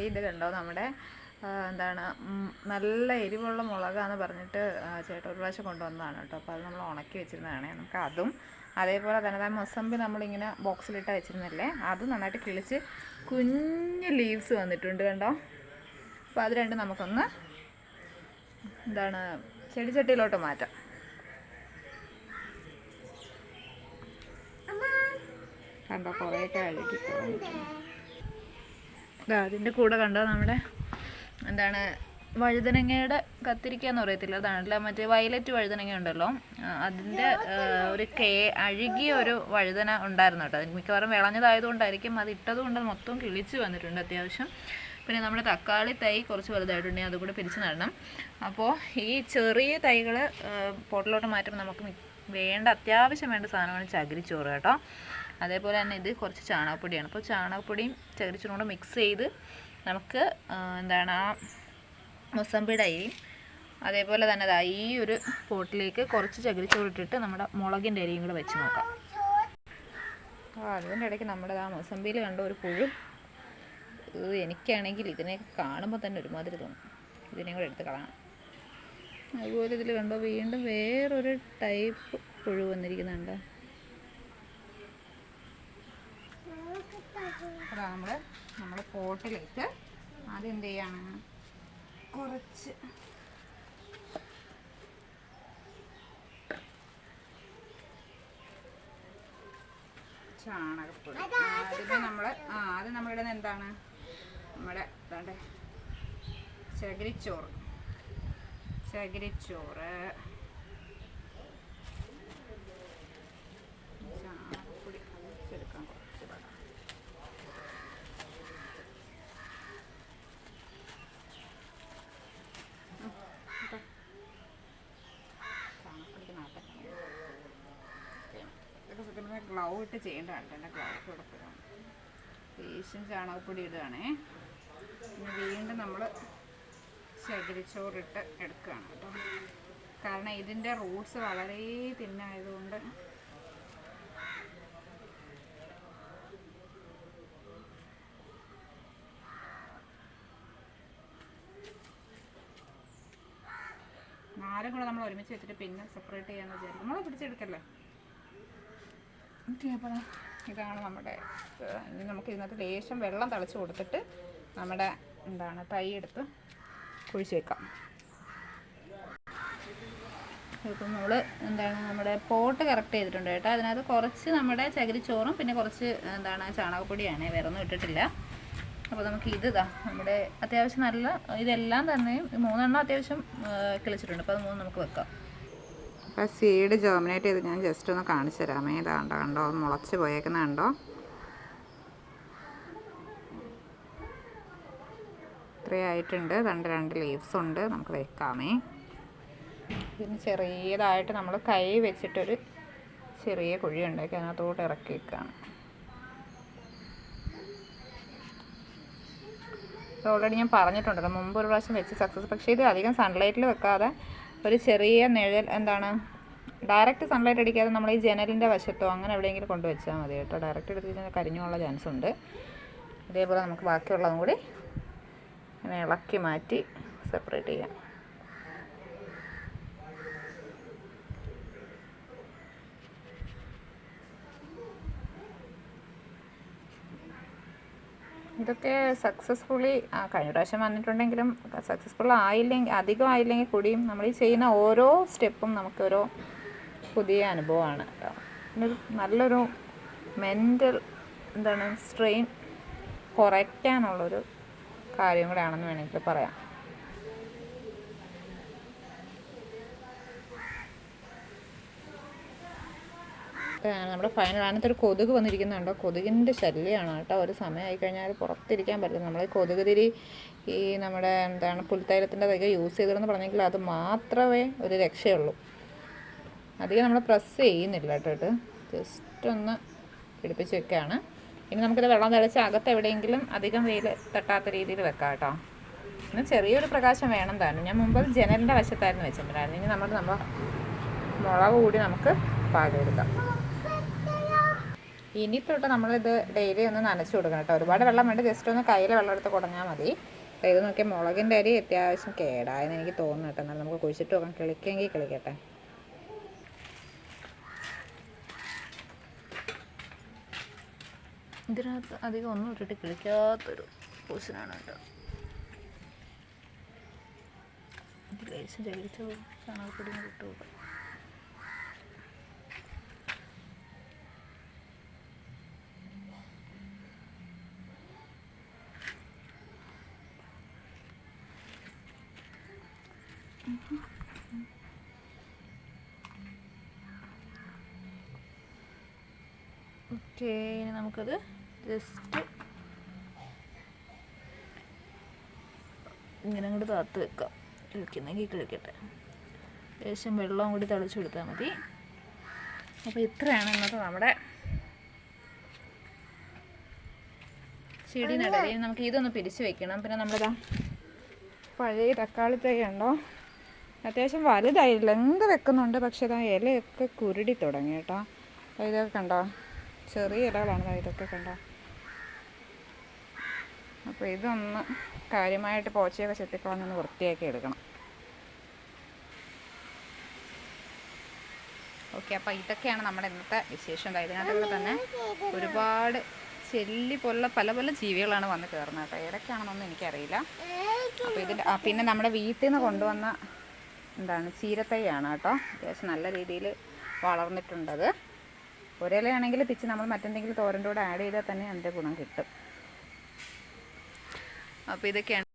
ഇത് കണ്ടോ നമ്മുടെ എന്താണ് നല്ല എരിവുള്ള മുളകാന്ന് പറഞ്ഞിട്ട് ചേട്ടൻ ഒരു പ്രാവശ്യം കൊണ്ടുവന്നതാണ് കേട്ടോ. അപ്പോൾ അത് നമ്മൾ ഉണക്കി വെച്ചിരുന്നതാണ്. നമുക്ക് അതും അതേപോലെ തന്നെ മൊസമ്പി നമ്മളിങ്ങനെ ബോക്സിലിട്ട് വെച്ചിരുന്നല്ലേ, അത് നന്നായിട്ട് കിളിച്ച് കുഞ്ഞ് ലീവ്സ് വന്നിട്ടുണ്ട് കണ്ടോ. അപ്പോൾ അത് രണ്ടും നമുക്കൊന്ന് എന്താണ് ചെടിച്ചട്ടിയിലോട്ട് മാറ്റാം. കണ്ടോ കുറേയൊക്കെ അഴുകി. അതിൻ്റെ കൂടെ കണ്ടോ നമ്മുടെ എന്താണ് വഴുതനങ്ങയുടെ കത്തിരിക്ക എന്ന് പറയത്തില്ല, അതാണല്ല മറ്റേ വയലറ്റ് വഴുതനങ്ങ ഉണ്ടല്ലോ, അതിൻ്റെ ഒരു അഴുകിയ ഒരു വഴുതന ഉണ്ടായിരുന്നു കേട്ടോ. അതിന് മിക്കവാറും വിളഞ്ഞതായതുകൊണ്ടായിരിക്കും, അത് ഇട്ടത് കൊണ്ട് മൊത്തം കിളിച്ച് വന്നിട്ടുണ്ട് അത്യാവശ്യം. പിന്നെ നമ്മുടെ തക്കാളി തൈ കുറച്ച് വലുതായിട്ടുണ്ടെങ്കിൽ അതുകൂടെ പിരിച്ച് നടണം. അപ്പോൾ ഈ ചെറിയ തൈകൾ പോട്ടിലോട്ട് മാറ്റുമ്പോൾ നമുക്ക് അത്യാവശ്യം വേണ്ട സാധനമാണ് ചകിരിച്ചോറ് കേട്ടോ. അതേപോലെ തന്നെ ഇത് കുറച്ച് ചാണകപ്പൊടിയാണ്. അപ്പോൾ ചാണകപ്പൊടിയും ചകിരിച്ചോറും കൂടെ മിക്സ് ചെയ്ത് നമുക്ക് എന്താണ് ആ മൊസമ്പിയുടെ അരിയും അതേപോലെ തന്നെ ഈ ഒരു പോട്ടിലേക്ക് കുറച്ച് ചകിരിച്ചോറ് ഇട്ടിട്ട് നമ്മുടെ മുളകിൻ്റെ അരിയും കൂടെ വെച്ച് നോക്കാം. അതിൻ്റെ ഇടയ്ക്ക് നമ്മുടെ ആ മൊസമ്പിയിൽ കണ്ട ഒരു പുഴു, എനിക്കാണെങ്കിൽ ഇതിനെ കാണുമ്പോൾ തന്നെ ഒരുമാതിരി തോന്നും. ഇതിനെയും കൂടെ എടുത്ത് കളയണം. അതുപോലെ ഇതിൽ കണ്ടോ വീണ്ടും വേറൊരു ടൈപ്പ് പുഴു വന്നിരിക്കുന്നുണ്ട്. അതാ നമ്മൾ പോട്ടിലേക്ക് ആദ്യം എന്ത് ചെയ്യാണ്, കുറച്ച് ചാണകപ്പൊടി ആദ്യം നമ്മളിടുന്നത് എന്താണ്, നമ്മുടെ ഇതാണ്ട് ചകിരിച്ചോറ് ചാണകപ്പൊടി എടുക്കാൻ കുറച്ച് വേണം. ഗ്ലൗ ഇട്ട് ചെയ്യേണ്ടതാണ്. എൻ്റെ ഗ്ലൗ കൊടുക്കണം. ലേശം ചാണകപ്പൊടി ഇടുകയാണേ. പിന്നെ വീണ്ടും നമ്മൾ ചകിരിച്ചോറിട്ട് എടുക്കുകയാണ് കേട്ടോ. കാരണം ഇതിൻ്റെ റൂട്ട്സ് വളരെ തിന്നായതുകൊണ്ട് നാലും കൂടെ നമ്മൾ ഒരുമിച്ച് വെച്ചിട്ട് പിന്നെ സെപ്പറേറ്റ് ചെയ്യാമെന്ന് വിചാരിക്കും. നമ്മൾ പിടിച്ചെടുക്കല്ലേ. ഓക്കെ, അപ്പോൾ ഇതാണ് നമ്മുടെ. ഇനി നമുക്ക് ഇതിനകത്ത് ലേശം വെള്ളം തളിച്ച് കൊടുത്തിട്ട് നമ്മുടെ എന്താണ് തൈ എടുത്ത് കുഴിച്ച് വെക്കാം. ഇപ്പം നമ്മൾ എന്താണ് നമ്മുടെ പോട്ട് കറക്റ്റ് ചെയ്തിട്ടുണ്ട് കേട്ടോ. അതിനകത്ത് കുറച്ച് നമ്മുടെ ചകിരിച്ചോറും പിന്നെ കുറച്ച് എന്താണ് ചാണകപ്പൊടിയാണ്, വേറെ ഒന്നും ഇട്ടിട്ടില്ല. അപ്പോൾ നമുക്ക് നമ്മുടെ അത്യാവശ്യം നല്ല ഇതെല്ലാം തന്നെ 3 എണ്ണം അത്യാവശ്യം കിളിച്ചിട്ടുണ്ട്. അപ്പോൾ അത് 3 നമുക്ക് വെക്കാം. അപ്പോൾ സീഡ് ജേർമിനേറ്റ് ചെയ്ത് ഞാൻ ജസ്റ്റ് ഒന്ന് കാണിച്ചു തരാമേ. കണ്ടോ മുളച്ച് പോയേക്കുന്നുണ്ടോ. ഇത്രയായിട്ടുണ്ട്. 2 ലീവ്സ് ഉണ്ട്. നമുക്ക് വെക്കാമേ. ഇതിന് ചെറിയതായിട്ട് നമ്മൾ കൈ വെച്ചിട്ടൊരു ചെറിയ കുഴി ഉണ്ടാക്കി അതിനകത്തോട്ട് ഇറക്കി വെക്കുകയാണ്. ഓൾറെഡി ഞാൻ പറഞ്ഞിട്ടുണ്ടല്ലോ മുമ്പ് ഒരു പ്രാവശ്യം വെച്ച് സക്സസ്. പക്ഷേ ഇത് അധികം സൺലൈറ്റിൽ വെക്കാതെ ഒരു ചെറിയ നിഴൽ ഡയറക്റ്റ് സൺലൈറ്റ് അടിക്കാതെ നമ്മൾ ഈ ജനലിൻ്റെ വശത്തോ അങ്ങനെ എവിടെയെങ്കിലും കൊണ്ടുവച്ചാൽ മതി കേട്ടോ. ഡയറക്റ്റ് എടുത്ത് കഴിഞ്ഞാൽ കരിഞ്ഞുള്ള ചാൻസ് ഉണ്ട്. ഇതേപോലെ നമുക്ക് ബാക്കിയുള്ളതും കൂടി അങ്ങനെ ഇളക്കി മാറ്റി സെപ്പറേറ്റ് ചെയ്യാം. ഇതൊക്കെ സക്സസ്ഫുള്ളി കഴിഞ്ഞ പ്രാവശ്യം വന്നിട്ടുണ്ടെങ്കിലും സക്സസ്ഫുൾ ആയില്ലെങ്കിൽ അധികം ആയില്ലെങ്കിൽ കൂടിയും നമ്മൾ ഈ ചെയ്യുന്ന ഓരോ സ്റ്റെപ്പും നമുക്കൊരു പുതിയ അനുഭവമാണ് കേട്ടോ. നല്ലൊരു മെൻ്റൽ സ്ട്രെയിൻ കുറയ്ക്കാനുള്ളൊരു കാര്യം കൂടെയാണെന്ന് വേണമെങ്കിൽ പറയാം. നമ്മുടെ ഫൈനൽ അതിനകത്തൊരു കൊതുക് വന്നിരിക്കുന്നുണ്ടോ. കൊതുകിൻ്റെ ശല്യമാണ് കേട്ടോ. ഒരു സമയമായി കഴിഞ്ഞാൽ പുറത്തിരിക്കാൻ പറ്റില്ല. നമ്മൾ ഈ കൊതുക് തിരി ഈ നമ്മുടെ പുൽത്തൈലത്തിൻ്റെ അതൊക്കെ യൂസ് ചെയ്തിരുന്നു പറഞ്ഞെങ്കിൽ അത് മാത്രമേ ഒരു രക്ഷയുള്ളൂ. അധികം നമ്മൾ പ്രസ് ചെയ്യുന്നില്ല കേട്ടോ. ജസ്റ്റ് ഒന്ന് പിടിപ്പിച്ച് വെക്കുകയാണ്. ഇനി നമുക്കിത് വെള്ളം തിളച്ച് അകത്ത് എവിടെയെങ്കിലും അധികം വെയിൽ തട്ടാത്ത രീതിയിൽ വെക്കാം കേട്ടോ. ഇന്ന് ചെറിയൊരു പ്രകാശം വേണം താനും. ഞാൻ മുമ്പ് ജനലിൻ്റെ വശത്തായിരുന്നു വെച്ചിട്ടുണ്ടായിരുന്നു. ഇനി നമ്മൾ മുളക് കൂടി നമുക്ക് പാകം എടുക്കാം. ഇനി തൊട്ട് നമ്മളിത് ഡെയിലി ഒന്ന് നനച്ചു കൊടുക്കണം കേട്ടോ. ഒരുപാട് വെള്ളം വേണ്ട, ജസ്റ്റ് ഒന്ന് കയ്യിൽ വെള്ളം എടുത്ത് കുടഞ്ഞാൽ മതി. അപ്പോൾ ഇത് നോക്കിയാൽ മുളകിൻ്റെ അരി അത്യാവശ്യം കേടായെന്ന് എനിക്ക് തോന്നുന്നു കേട്ടോ. എന്നാൽ നമുക്ക് കുഴിച്ചിട്ട് നോക്കാം, കിളിക്കെങ്കിൽ കിളിക്കട്ടെ. ഇതിനകത്ത് അധികം ഒന്നും ഇട്ടിട്ട് കിളിക്കാത്തൊരു പോഷനാണ് കേട്ടോ. ലേശം ചകിരിച്ച ചാണകപ്പൊടി ഇട്ട് കൊടുക്കാം. ഓക്കെ, ഇനി നമുക്കത് ജസ്റ്റ് ഇങ്ങനെ അങ്ങോട്ട് താത്ത് വെക്കാം. കിളിക്കുന്നെങ്കിൽ കിളിക്കട്ടെ. ലേശം വെള്ളം കൂടി തളിച്ചു കൊടുത്താൽ മതി. അപ്പോൾ ഇത്രയാണ് ഇന്നത്തെ നമ്മുടെ ചെടി നടൽ. നമുക്ക് ഇതൊന്ന് പിരിച്ച് വെക്കണം. പിന്നെ നമ്മളിതാ പഴയ തക്കാളി തൈ ഉണ്ടോ, അത്യാവശ്യം വലുതായില്ല, എന്ത് വെക്കുന്നുണ്ട്. പക്ഷേ ഇതാ ഇലയൊക്കെ കുരുടി തുടങ്ങി കേട്ടോ. ഇതൊക്കെ കണ്ടോ, ചെറിയ ഇലകളാണ് ഇതൊക്കെ കണ്ടോ. അപ്പോൾ ഇതൊന്ന് കാര്യമായിട്ട് പോച്ചയൊക്കെ ചെത്തിക്കളഞ്ഞൊന്ന് വൃത്തിയാക്കി എടുക്കണം. ഓക്കെ, അപ്പോൾ ഇതൊക്കെയാണ് നമ്മുടെ ഇന്നത്തെ വിശേഷം. ഇതിനകത്തുള്ള തന്നെ ഒരുപാട് ചെല്ലി പോലുള്ള പല പല ജീവികളാണ് വന്ന് കയറുന്നത് കേട്ടോ. ഏതൊക്കെയാണെന്നൊന്നും എനിക്കറിയില്ല. അപ്പോൾ ഇതിൽ പിന്നെ നമ്മുടെ വീട്ടിൽ നിന്ന് കൊണ്ടുവന്ന ചീരത്തൈയാണ് കേട്ടോ. അത്യാവശ്യം നല്ല രീതിയിൽ വളർന്നിട്ടുണ്ടത്. ഒരിലയാണെങ്കിൽ പിച്ച് നമ്മൾ മറ്റെന്തെങ്കിലും തോരൻ്റെ കൂടെ ആഡ് ചെയ്താൽ തന്നെ അതിൻ്റെ ഗുണം കിട്ടും. അപ്പോൾ ഇതൊക്കെയാണ്.